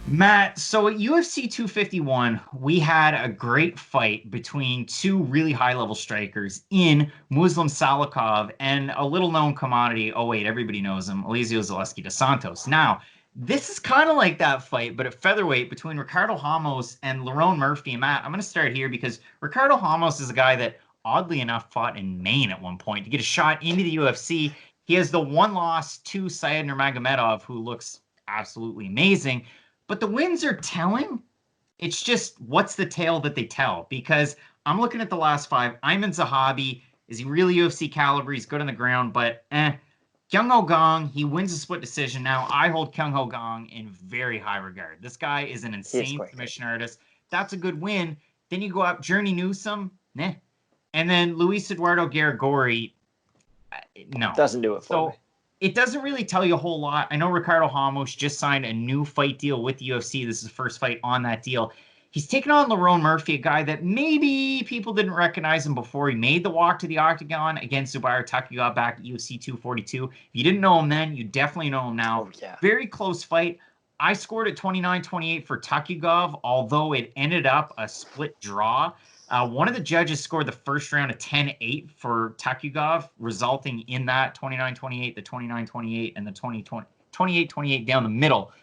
Matt, so at UFC 251, we had a great fight between two really high-level strikers in Muslim Salikov and a little-known commodity. Oh, wait, everybody knows him, Elizeu Zaleski dos Santos. Now, this is kind of like that fight, but at featherweight between Ricardo Ramos and Lerone Murphy. And Matt, I'm going to start here because Ricardo Ramos is a guy that, oddly enough, fought in Maine at one point to get a shot into the UFC. He has the one loss to Syed Nurmagomedov, who looks absolutely amazing. But the wins are telling. It's just what's the tale that they tell? Because I'm looking at the last five. Ayman Zahabi, is he really UFC caliber? He's good on the ground, but Kyung Ho Gong, he wins a split decision. Now, I hold Kyung Ho Gong in very high regard. This guy is an He is insane quite good. submission artist. That's a good win. Then you go up Journey Newsome, nah. And then Luis Eduardo Garagori, no. Doesn't do it for me. So it doesn't really tell you a whole lot. I know Ricardo Ramos just signed a new fight deal with the UFC. This is the first fight on that deal. He's taken on Lerone Murphy, a guy that maybe people didn't recognize him before he made the walk to the octagon against Zubair Tukhugov back at UFC 242. If you didn't know him then, you definitely know him now. Oh, yeah. Very close fight. I scored at 29-28 for Tukhugov, although it ended up a split draw. One of the judges scored the first round of 10-8 for Tukhugov, resulting in that 29-28, the 29-28, and the 28-28 down the middle.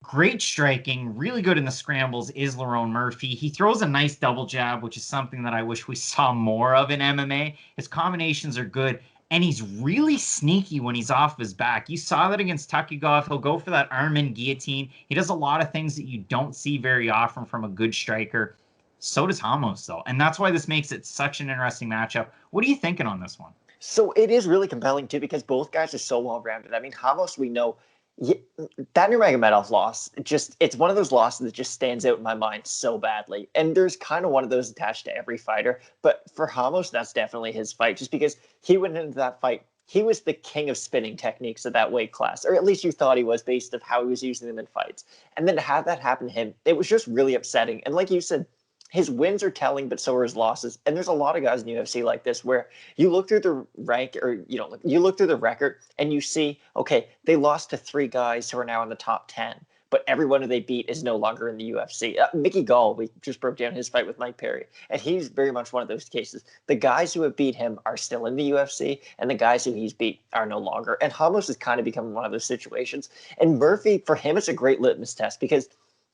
Great striking, really good in the scrambles is Lerone Murphy. He throws a nice double jab, which is something that I wish we saw more of in MMA. His combinations are good, and he's really sneaky when he's off his back. You saw that against Tukhugov. He'll go for that arm-in guillotine. He does a lot of things that you don't see very often from a good striker. So does Ramos, though. And that's why this makes it such an interesting matchup. What are you thinking on this one? So it is really compelling, too, because both guys are so well-rounded. I mean, Ramos, we know, that Nurmagomedov loss, it's one of those losses that just stands out in my mind so badly. And there's kind of one of those attached to every fighter. But for Ramos, that's definitely his fight, just because he went into that fight. He was the king of spinning techniques at that weight class, or at least you thought he was based on how he was using them in fights. And then to have that happen to him, it was just really upsetting. And like you said, his wins are telling, but so are his losses. And there's a lot of guys in the UFC like this where you look through the rank, or you look through the record and you see, okay, they lost to three guys who are now in the top 10, but everyone who they beat is no longer in the UFC. Mickey Gall, we just broke down his fight with Mike Perry, and he's very much one of those cases. The guys who have beat him are still in the UFC, and the guys who he's beat are no longer. And Ramos has kind of become one of those situations. And Murphy, for him, it's a great litmus test because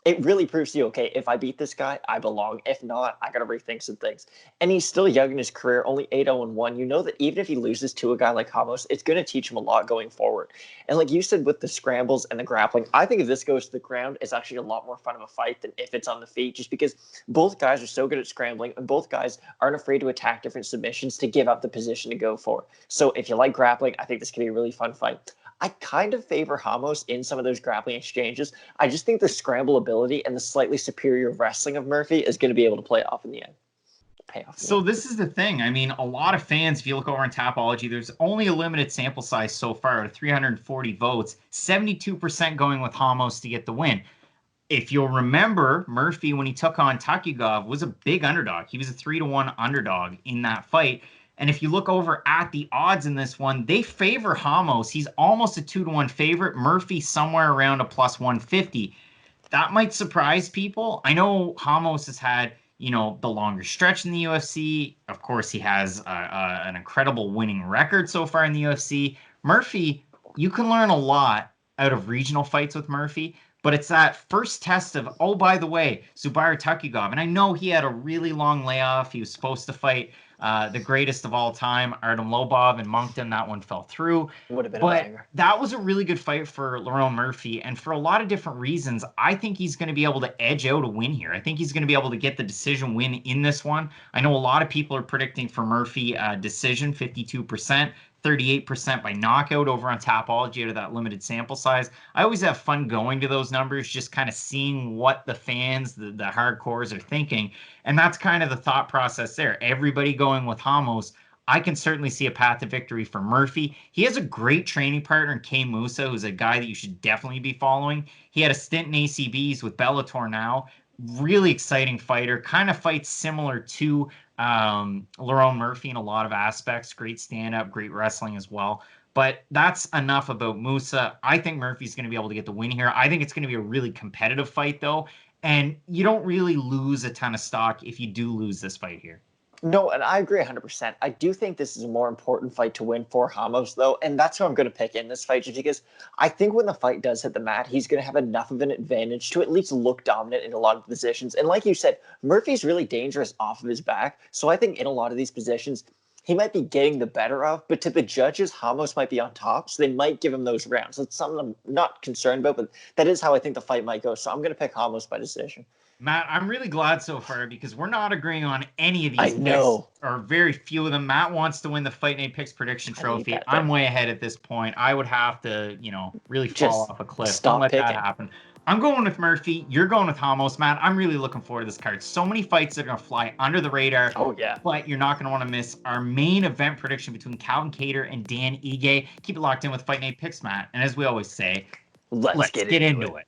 it really proves to you, okay, if I beat this guy, I belong. If not, I got to rethink some things. And he's still young in his career, only 8-0-1. You know that even if he loses to a guy like Ramos, it's going to teach him a lot going forward. And like you said, with the scrambles and the grappling, I think if this goes to the ground, it's actually a lot more fun of a fight than if it's on the feet, just because both guys are so good at scrambling and both guys aren't afraid to attack different submissions to give up the position to go for. So if you like grappling, I think this could be a really fun fight. I kind of favor Ramos in some of those grappling exchanges. I just think the scramble ability and the slightly superior wrestling of Murphy is going to be able to play off in the end. So this is the thing. I mean, a lot of fans, if you look over on Tapology, there's only a limited sample size so far of 340 votes, 72% going with Ramos to get the win. If you'll remember, Murphy, when he took on Tukhugov, was a big underdog. He was a 3-1 underdog in that fight. And if you look over at the odds in this one, they favor Ramos. He's almost a 2-1 favorite. Murphy somewhere around a plus 150. That might surprise people. I know Ramos has had, the longer stretch in the UFC. Of course, he has an incredible winning record so far in the UFC. Murphy, you can learn a lot out of regional fights with Murphy, but it's that first test of, oh, by the way, Zubair Tukhugov. And I know he had a really long layoff. He was supposed to fight the greatest of all time, Artem Lobov in Moncton. That one fell through. Would have been a But banger. that was a really good fight for Lerone Murphy. And for a lot of different reasons, I think he's going to be able to edge out a win here. I think he's going to be able to get the decision win in this one. I know a lot of people are predicting for Murphy decision, 52%. 38% by knockout over on Tapology out of that limited sample size. I always have fun going to those numbers, just kind of seeing what the fans, the hardcores are thinking. And that's kind of the thought process there. Everybody going with Ramos. I can certainly see a path to victory for Murphy. He has a great training partner in Kay Musa, who's a guy that you should definitely be following. He had a stint in ACBs with Bellator now. Really exciting fighter, kind of fights similar to Lerone Murphy in a lot of aspects. Great stand-up, great wrestling as well. But that's enough about Musa. I think Murphy's going to be able to get the win here. I think it's going to be a really competitive fight, though. And you don't really lose a ton of stock if you do lose this fight here. No, and I agree 100%. I do think this is a more important fight to win for Ramos, though, and that's who I'm going to pick in this fight, just because I think when the fight does hit the mat, he's going to have enough of an advantage to at least look dominant in a lot of positions. And like you said, Murphy's really dangerous off of his back, so I think in a lot of these positions, he might be getting the better of, but to the judges, Ramos might be on top, so they might give him those rounds. That's something I'm not concerned about, but that is how I think the fight might go, so I'm going to pick Ramos by decision. Matt, I'm really glad so far because we're not agreeing on any of these I know. picks, or very few of them. Matt wants to win the Fight Night Picks prediction trophy. I'm way ahead at this point. I would have to, really fall off a cliff. Don't let that happen. I'm going with Murphy. You're going with Ramos, Matt. I'm really looking forward to this card. So many fights that are going to fly under the radar. Oh, yeah. But you're not going to want to miss our main event prediction between Calvin Kattar and Dan Ige. Keep it locked in with Fight Night Picks, Matt. And as we always say, let's get into it.